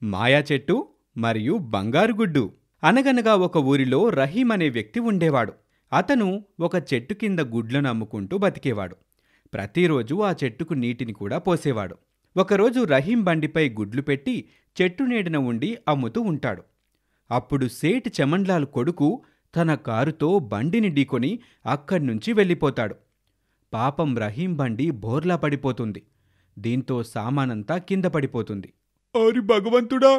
మాయా చెట్టు మరియు బంగారు గుడ్డు. అనగనగా ఒక ఊరిలో రహీం అనే వ్యక్తి ఉండేవాడు. అతను ఒక చెట్టు కింద గుడ్లను అమ్ముకుంటూ బతికేవాడు. ప్రతిరోజు ఆ చెట్టుకు నీటిని కూడా పోసేవాడు. ఒకరోజు రహీం బండిపై గుడ్లు పెట్టి చెట్టు నీడన ఉండి అమ్ముతూ ఉంటాడు. అప్పుడు సేట్ చమన్లాల్ కొడుకు తన కారుతో బండిని ఢీకొని అక్కడ్నుంచి వెళ్ళిపోతాడు. పాపం రహీం బండి బోర్లా పడిపోతుంది. దీంతో సామానంతా కింద పడిపోతుంది. అరి భగవంతుడా,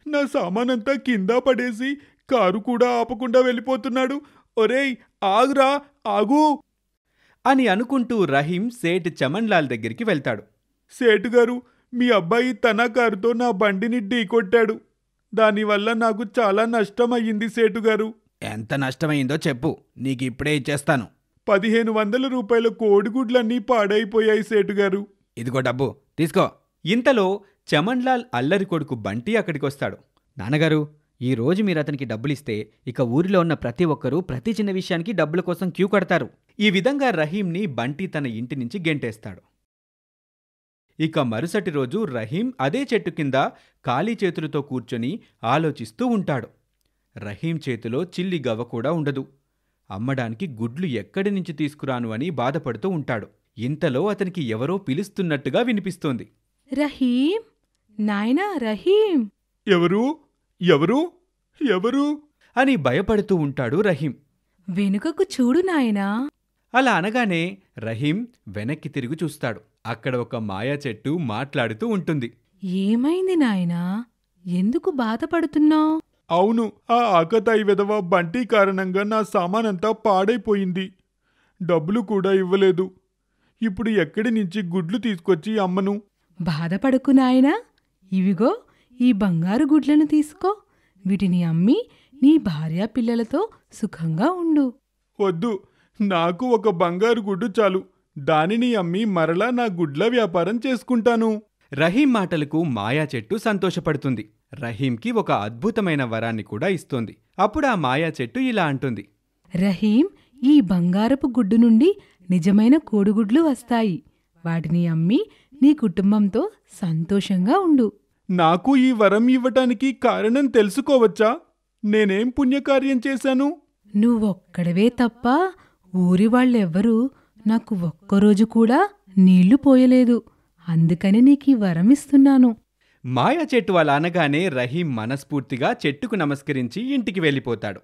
నా సామానంతా కింద పడేసి కారు కూడా ఆపకుండా వెళ్ళిపోతున్నాడు. ఒరేయ్ ఆగురా, ఆగు అని అనుకుంటూ రహీం సేట్ చమన్లాల్ దగ్గరికి వెళ్తాడు. సేటుగారు, మీ అబ్బాయి తన కారుతో నా బండిని ఢీకొట్టాడు. దానివల్ల నాకు చాలా నష్టం అయ్యింది సేటుగారు. ఎంత నష్టమైందో చెప్పు, నీకిప్పుడే ఇచ్చేస్తాను. 1500 రూపాయల కోడిగుడ్లన్నీ పాడైపోయాయి సేటుగారు. ఇదిగో డబ్బు తీసుకో. ఇంతలో చమన్లాల్ అల్లరి కొడుకు బంటి అక్కడికొస్తాడు. నాన్నగారు, ఈరోజు మీరు అతనికి డబ్బులిస్తే ఇక ఊరిలో ఉన్న ప్రతి ఒక్కరూ ప్రతి చిన్న విషయానికి డబ్బుల కోసం క్యూ కడతారు. ఈ విధంగా రహీంని బంటి తన ఇంటి నుంచి గెంటేస్తాడు. ఇక మరుసటి రోజు రహీం అదే చెట్టు కింద ఖాళీ చేతులతో కూర్చొని ఆలోచిస్తూ ఉంటాడు. రహీం చేతిలో చిల్లి గవ్వ కూడా ఉండదు. అమ్మడానికి గుడ్లు ఎక్కడి నుంచి తీసుకురాను అని బాధపడుతూ ఉంటాడు. ఇంతలో అతనికి ఎవరో పిలుస్తున్నట్టుగా వినిపిస్తోంది. రహీం, నాయనా రహీం. ఎవరు ఎవరు ఎవరు అని భయపడుతూ ఉంటాడు రహీం. వెనుకకు చూడు నాయనా. అలా అనగానే రహీం వెనక్కి తిరిగి చూస్తాడు. అక్కడ ఒక మాయా చెట్టు మాట్లాడుతూ ఉంటుంది. ఏమైంది నాయనా, ఎందుకు బాధపడుతున్నావ్? అవును, ఆ ఆకతాయి విధవ బంటి కారణంగా నా సామానంతా పాడైపోయింది. డబ్బులు కూడా ఇవ్వలేదు. ఇప్పుడు ఎక్కడి నుంచి గుడ్లు తీసుకొచ్చి అమ్మను? బాధపడకు నాయనా, ఇవిగో ఈ బంగారు గుడ్లను తీసుకో. వీటిని అమ్మి నీ భార్యా పిల్లలతో సుఖంగా ఉండు. వద్దు, నాకు ఒక బంగారు గుడ్డు చాలు. దానిని అమ్మి మరలా నా గుడ్ల వ్యాపారం చేసుకుంటాను. రహీం మాటలకు మాయా చెట్టు సంతోషపడుతుంది. రహీంకి ఒక అద్భుతమైన వరాన్ని కూడా ఇస్తోంది. అప్పుడు ఆ మాయా చెట్టు ఇలా అంటుంది. రహీం, ఈ బంగారపు గుడ్డు నుండి నిజమైన కోడిగుడ్లు వస్తాయి. వాటిని అమ్మి నీ కుటుంబంతో సంతోషంగా ఉండు. నాకు ఈ వరం ఇవ్వటానికి కారణం తెలుసుకోవచ్చా? నేనేం పుణ్యకార్యం చేశాను? నువ్వొక్కడవే తప్ప ఊరి వాళ్ళెవ్వరూ నాకు ఒక్కరోజు కూడా నీళ్లు పోయలేదు. అందుకని నీకీ వరమిస్తున్నాను. మాయా చెట్టు అలా అనగానే రహీం మనస్ఫూర్తిగా చెట్టుకు నమస్కరించి ఇంటికి వెళ్ళిపోతాడు.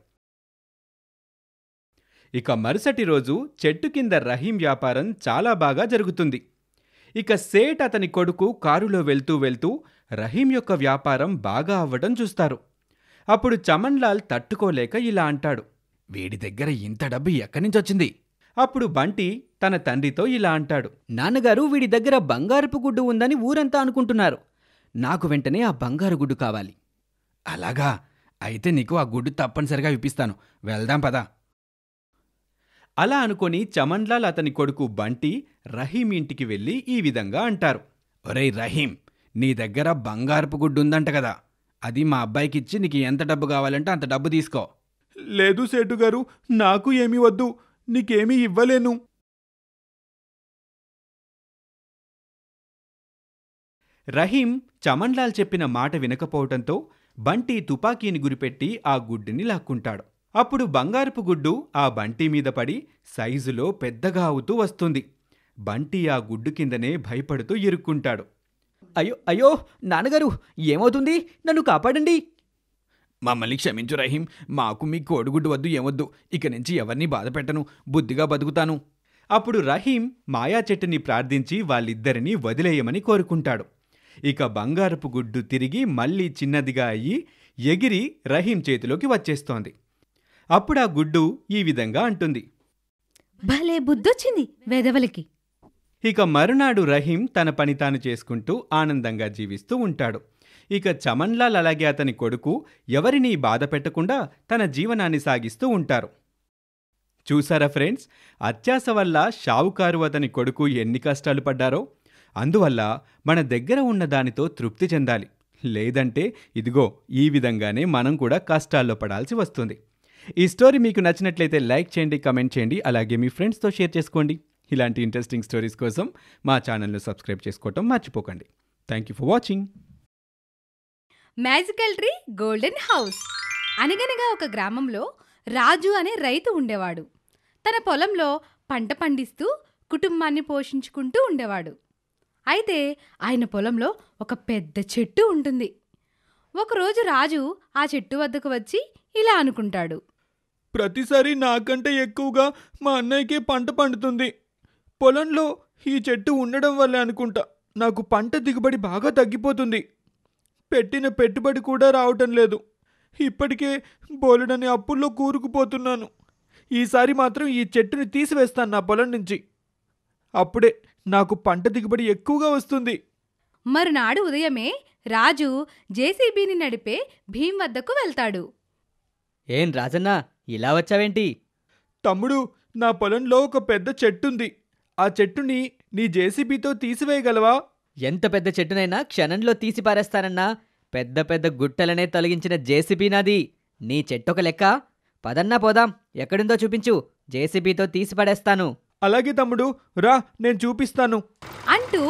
ఇక మరుసటి రోజు చెట్టు కింద రహీం వ్యాపారం చాలా బాగా జరుగుతుంది. ఇక సేట్ అతని కొడుకు కారులో వెళ్తూ వెళ్తూ రహీం యొక్క వ్యాపారం బాగా అవ్వడం చూస్తారు. అప్పుడు చమన్లాల్ తట్టుకోలేక ఇలా అంటాడు. వీడి దగ్గర ఇంత డబ్బు ఎక్కడి నుంచొచ్చింది? అప్పుడు బంటి తన తండ్రితో ఇలా అంటాడు. నాన్నగారు, వీడి దగ్గర బంగారపు గుడ్డు ఉందని ఊరంతా అనుకుంటున్నారు. నాకు వెంటనే ఆ బంగారు గుడ్డు కావాలి. అలాగా? అయితే నీకు ఆ గుడ్డు తప్పనిసరిగా ఇప్పిస్తాను. వెళ్దాం పదా. అలా అనుకొని చమన్లాల్ అతని కొడుకు బంటి రహీం ఇంటికి వెళ్ళి ఈ విధంగా అంటారు. ఒరేయ్ రహీం, నీ దగ్గర బంగారపు గుడ్డు ఉందంట కదా, అది మా అబ్బాయికిచ్చి నీకు ఎంత డబ్బు కావాలంటే అంత డబ్బు తీసుకో. లేదు సేటుగారు, నాకు ఏమీ వద్దు. నీకేమీ ఇవ్వలేను. రహీం చమన్లాల్ చెప్పిన మాట వినకపోవటంతో బంటి తుపాకీని గురిపెట్టి ఆ గుడ్డుని లాక్కుంటాడు. అప్పుడు బంగారపు గుడ్డు ఆ బంటి మీద పడి సైజులో పెద్దగా అవుతూ వస్తుంది. బంటి ఆ గుడ్డు కిందనే భయపడుతూ ఇరుక్కుంటాడు. అయ్యో అయ్యో నాన్నగారు, ఏమవుతుంది? నన్ను కాపాడండి. మమ్మల్ని క్షమించు రహీం, మాకు మీ కోడిగుడ్డు వద్దు, ఏమొద్దు. ఇక నుంచి ఎవరిని బాధపెట్టను, బుద్ధిగా బతుకుతాను. అప్పుడు రహీం మాయా చెట్టుని ప్రార్థించి వాళ్ళిద్దరినీ వదిలేయమని కోరుకుంటాడు. ఇక బంగారపు గుడ్డు తిరిగి మళ్లీ చిన్నదిగా అయ్యి ఎగిరి రహీం చేతిలోకి వచ్చేస్తోంది. అప్పుడా గుడ్డు ఈ విధంగా అంటుంది. భలే బుద్ధొచ్చింది వెధవలకి. ఇక మరునాడు రహీం తన పని తాను చేసుకుంటూ ఆనందంగా జీవిస్తూ ఉంటాడు. ఇక చమన్లాల్ అలాగే అతని కొడుకు ఎవరినీ బాధ పెట్టకుండా తన జీవనాన్ని సాగిస్తూ ఉంటారు. చూసారా ఫ్రెండ్స్, అత్యాశ వల్ల షావుకారు అతని కొడుకు ఎన్ని కష్టాలు పడ్డారో. అందువల్ల మన దగ్గర ఉన్న దానితో తృప్తి చెందాలి. లేదంటే ఇదిగో ఈ విధంగానే మనం కూడా కష్టాల్లో పడాల్సి వస్తుంది. ఈ స్టోరీ మీకు నచ్చినట్లయితే లైక్ చేయండి, కమెంట్ చేయండి, అలాగే మీ ఫ్రెండ్స్తో షేర్ చేసుకోండి. ఇలాంటి ఇంట్రెస్టింగ్ స్టోరీస్ కోసం మా ఛానల్ను సబ్స్క్రైబ్ చేసుకోవటం మర్చిపోకండి. Thank you for watching. Magical tree golden house. అనగనగా ఒక గ్రామంలో రాజు అనే రైతు ఉండేవాడు. తన పొలంలో పంట పండిస్తూ కుటుంబాన్ని పోషించుకుంటూ ఉండేవాడు. అయితే ఆయన పొలంలో ఒక పెద్ద చెట్టు ఉంటుంది. ఒకరోజు రాజు ఆ చెట్టు వద్దకు వచ్చి ఇలా అనుకుంటాడు. ప్రతిసారి నాకంటే ఎక్కువగా మా అన్నయ్యకే పంట పండుతుంది. పొలంలో ఈ చెట్టు ఉండడం వల్లే అనుకుంటా నాకు పంట దిగుబడి బాగా తగ్గిపోతుంది. పెట్టిన పెట్టుబడి కూడా రావటం లేదు. ఇప్పటికే బోలెడని అప్పుల్లో కూరుకుపోతున్నాను. ఈసారి మాత్రం ఈ చెట్టుని తీసివేస్తాను నా పొలం నుంచి. అప్పుడే నాకు పంట దిగుబడి ఎక్కువగా వస్తుంది. మరునాడు ఉదయమే రాజు జేసీబీని నడిపే భీం వద్దకు వెళ్తాడు. ఏం రాజన్నా, ఇలా వచ్చావేంటి? తమ్ముడు, నా పొలంలో ఒక పెద్ద చెట్టుంది. ఆ చెట్టుని నీ జేసీబీతో తీసివేయగలవా? ఎంత పెద్ద చెట్టునైనా క్షణంలో తీసి పారేస్తానన్నా. పెద్ద పెద్ద గుట్టలనే తొలగించిన జేసీబీ నాది. నీ చెట్టొక లెక్క. పదన్నా పోదాం, ఎక్కడుందో చూపించు, జేసీబీతో తీసి పడేస్తాను. అలాగే తమ్ముడు, రా నేను చూపిస్తాను అంటూ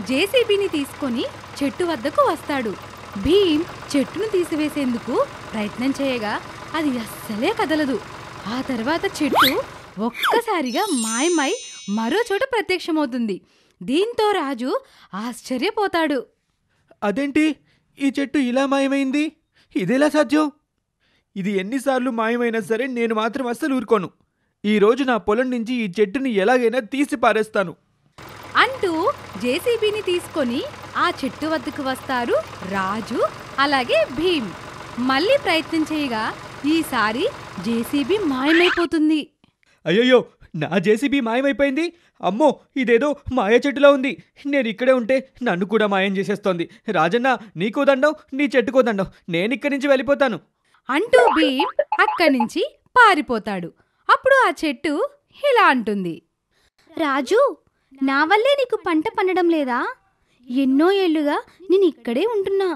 జేసీబీని తీసుకొని చెట్టు వద్దకు వస్తాడు. భీం చెట్టును తీసివేసేందుకు ప్రయత్నం చేయగా అది అస్సలే కదలదు. ఆ తర్వాత చెట్టు ఒక్కసారిగా మాయమై మరో చోట ప్రత్యక్షమవుతుంది. దీంతో రాజు ఆశ్చర్యపోతాడు. అదేంటి, ఈ చెట్టు ఇలా మాయమైంది? ఇదెలా సాధ్యం? ఇది ఎన్నిసార్లు మాయమైనా సరే నేను మాత్రం అస్సలు ఊరుకోను. ఈరోజు నా పొలం నుంచి ఈ చెట్టుని ఎలాగైనా తీసి పారేస్తాను అంటూ జేసీబీని తీసుకొని ఆ చెట్టు వద్దకు వస్తారు రాజు అలాగే భీం. మళ్ళీ ప్రయత్నం చేయగా ఈసారి జేసీబీ మాయమైపోతుంది. అయ్యయ్యో, నా జేసీబీ మాయమైపోయింది. అమ్మో, ఇదేదో మాయ చెట్టులా ఉంది. నేను ఇక్కడే ఉంటే నన్ను కూడా మాయం చేసేస్తోంది. రాజన్న, నీకో దండం, నీ చెట్టుకో దండం. నేనిక్కడి నుంచి వెళ్ళిపోతాను అంటూ భీం అక్కడి నుంచి పారిపోతాడు. అప్పుడు ఆ చెట్టు ఇలా అంటుంది. రాజు, నా వల్లే నీకు పంట పండడం లేదా? ఎన్నో ఏళ్లుగా నేను ఇక్కడే ఉంటున్నా.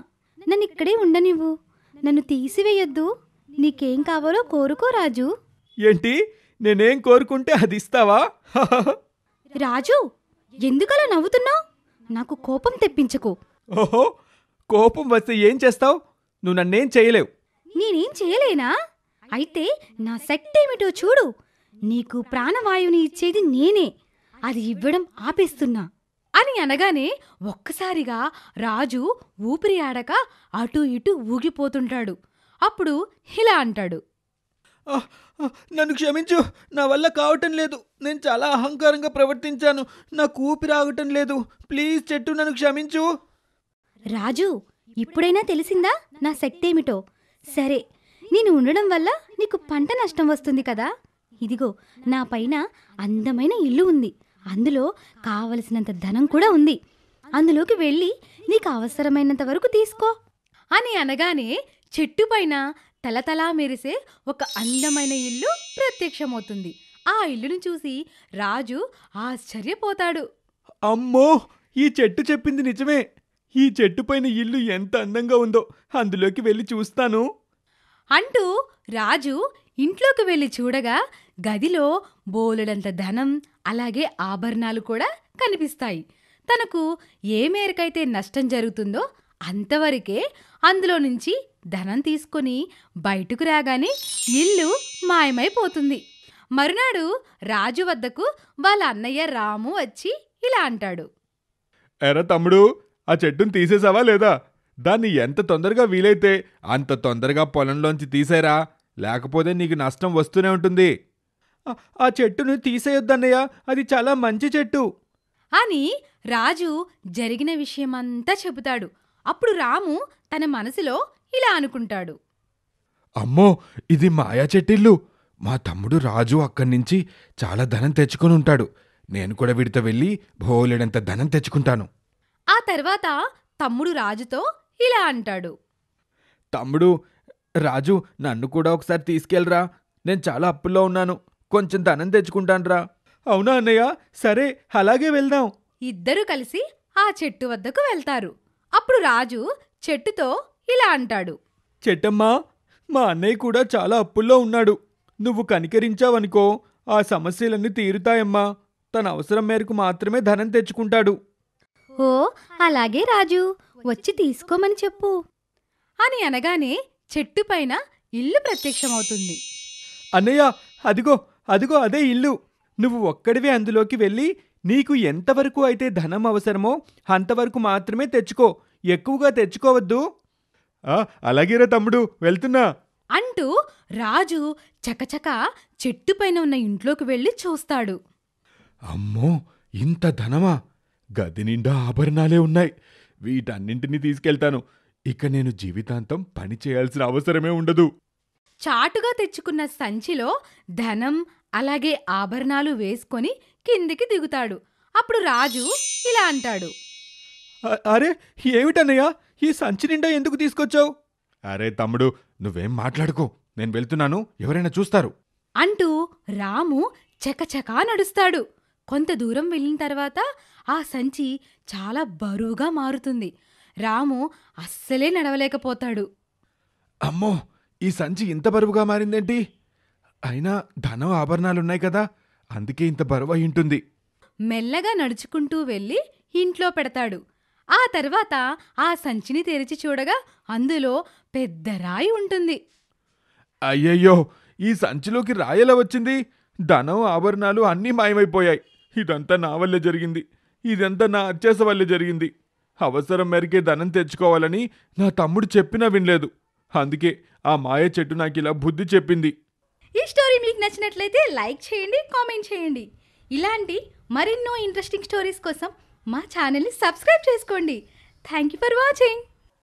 నన్ను ఇక్కడే ఉండనివ్వు. నన్ను తీసివేయొద్దు. నీకేం కావాలో కోరుకో రాజు. ఏంటి, నేనేం కోరుకుంటే అది ఇస్తావా? రాజు, ఎందుకలా నవ్వుతున్నావు? నాకు కోపం తెప్పించకు. ఓహో, కోపం వస్తే ఏం చేస్తావు? నువ్వు నన్నేం చేయలేవు. నేనేం చేయలేనా? అయితే నా శక్తి ఏమిటో చూడు. నీకు ప్రాణవాయువుని ఇచ్చేది నేనే. అది ఇవ్వడం ఆపేస్తున్నా అని అనగానే ఒక్కసారిగా రాజు ఊపిరి ఆడక అటూ ఇటూ ఊగిపోతుంటాడు. అప్పుడు ఇలా అంటాడు. నన్ను క్షమించు, నా వల్ల కావటం లేదు. నేను చాలా అహంకారంగా ప్రవర్తించాను. నాకు ఊపిరి ఆగటం లేదు. ప్లీజ్ చెట్టు, నన్ను క్షమించు. రాజు, ఇప్పుడైనా తెలిసిందా నా శక్తి ఏమిటో? సరే, నేను ఉండడం వల్ల నీకు పంట నష్టం వస్తుంది కదా. ఇదిగో, నా పైన అందమైన ఇల్లు ఉంది. అందులో కావలసినంత ధనం కూడా ఉంది. అందులోకి వెళ్ళి నీకు అవసరమైనంత వరకు తీసుకో అని అనగానే చెట్టుపైన తలతలా మెరిసే ఒక అందమైన ఇల్లు ప్రత్యక్షమవుతుంది. ఆ ఇల్లును చూసి రాజు ఆశ్చర్యపోతాడు. అమ్మో, ఈ చెట్టు చెప్పింది నిజమే. ఈ చెట్టు పైన ఇల్లు ఎంత అందంగా ఉందో. అందులోకి వెళ్ళి చూస్తాను అంటూ రాజు ఇంట్లోకి వెళ్ళి చూడగా గదిలో బోలెడంత ధనం అలాగే ఆభరణాలు కూడా కనిపిస్తాయి. తనకు ఏ మేరకైతే నష్టం జరుగుతుందో అంతవరకే అందులో నుంచి ధనం తీసుకొని బయటకు రాగానే ఇల్లు మాయమైపోతుంది. మరునాడు రాజు వద్దకు వాళ్ళ అన్నయ్య రాము వచ్చి ఇలా అంటాడు. ఎరా తమ్ముడు, ఆ చెట్టును తీసేసావా లేదా? దాన్ని ఎంత తొందరగా వీలైతే అంత తొందరగా పొలంలోంచి తీసేరా, లేకపోతే నీకు నష్టం వస్తూనే ఉంటుంది. ఆ చెట్టును తీసేయొద్దన్నయ్య, అది చాలా మంచి చెట్టు అని రాజు జరిగిన విషయమంతా చెబుతాడు. అప్పుడు రాము తన మనసులో ఇలా అనుకుంటాడు. అమ్మో, ఇది మాయా చెట్టిల్లు. మా తమ్ముడు రాజు అక్కడి నుంచి చాలా ధనం తెచ్చుకొని ఉంటాడు. నేను కూడా వీడితో వెళ్ళి బోలెడంత ధనం తెచ్చుకుంటాను. ఆ తర్వాత తమ్ముడు రాజుతో ఇలా అంటాడు. తమ్ముడు, రాజు, నన్ను కూడా ఒకసారి తీసుకెళ్ళరా. నేను చాలా అప్పుల్లో ఉన్నాను. కొంచెం ధనం తెచ్చుకుంటానురా. అవునా అన్నయ్య? సరే, అలాగే వెళ్దాం. ఇద్దరూ కలిసి ఆ చెట్టు వద్దకు వెళ్తారు. అప్పుడు రాజు చెట్టుతో ఇలా అంటాడు. చెట్టమ్మా, మా అన్నయ్య కూడా చాలా అప్పుల్లో ఉన్నాడు. నువ్వు కనికరించావనుకో, ఆ సమస్యలన్నీ తీరుతాయమ్మా. తన అవసరం మేరకు మాత్రమే ధనం తెచ్చుకుంటాడు. ఓ, అలాగే రాజు, వచ్చి తీసుకోమని చెప్పు అని అనగానే చెట్టు పైన ఇల్లు ప్రత్యక్షమవుతుంది. అన్నయ్య, అదిగో అదిగో అదే ఇల్లు. నువ్వు ఒక్కడివే అందులోకి వెళ్ళి నీకు ఎంతవరకు అయితే ధనం అవసరమో అంతవరకు మాత్రమే తెచ్చుకో, ఎక్కువగా తెచ్చుకోవద్దు. అలాగేరా తమ్ముడు, వెళ్తున్నా అంటూ రాజు చకచక చెట్టు పైన ఉన్న ఇంట్లోకి వెళ్ళి చూస్తాడు. అమ్మో, ఇంత ధనమా! గది నిండా ఆభరణాలే ఉన్నాయి. వీటన్నింటినీ తీసుకెళ్తాను. ఇక నేను జీవితాంతం పని చేయాల్సిన అవసరమే ఉండదు. చాటుగా తెచ్చుకున్న సంచిలో ధనం అలాగే ఆభరణాలు వేసుకొని కిందికి దిగుతాడు. అప్పుడు రాజు ఇలా అంటాడు. అరే, ఏమిటన్నయ్యా, ఈ సంచి నిండా ఎందుకు తీసుకొచ్చావు? అరే తమ్ముడు, నువ్వేం మాట్లాడుకో, నేను వెళ్తున్నాను, ఎవరైనా చూస్తారు అంటూ రాము చకచకా నడుస్తాడు. కొంత దూరం వెళ్ళిన తర్వాత ఆ సంచి చాలా బరువుగా మారుతుంది. రాము అస్సలే నడవలేకపోతాడు. అమ్మో, ఈ సంచి ఇంత బరువుగా మారిందేంటి? అయినా ధనం ఆభరణాలున్నాయి కదా, అందుకే ఇంత బరువు అయి ఉంటుంది. మెల్లగా నడుచుకుంటూ వెళ్ళి ఇంట్లో పెడతాడు. ఆ తర్వాత ఆ సంచిని తెరిచి చూడగా అందులో పెద్ద రాయి ఉంటుంది. అయ్యయ్యో, ఈ సంచిలోకి రాయలా వచ్చింది? ధనం ఆభరణాలు అన్నీ మాయమైపోయాయి. ఇదంతా నా వల్లే జరిగింది. ఇదంతా నా అత్యాస వల్లే జరిగింది. అవసరం మేరకే ధనం తెచ్చుకోవాలని నా తమ్ముడు చెప్పినా వినలేదు. అందుకే ఆ మాయ చెట్టు నాకిలా బుద్ధి చెప్పింది. ఈ స్టోరీ మీకు నచ్చినట్లయితే లైక్ చేయండి, కామెంట్ చేయండి. ఇలాంటి మరెన్నో ఇంట్రెస్టింగ్ స్టోరీస్ కోసం మా ఛానల్ని సబ్స్క్రైబ్ చేసుకోండి. Thank you for watching.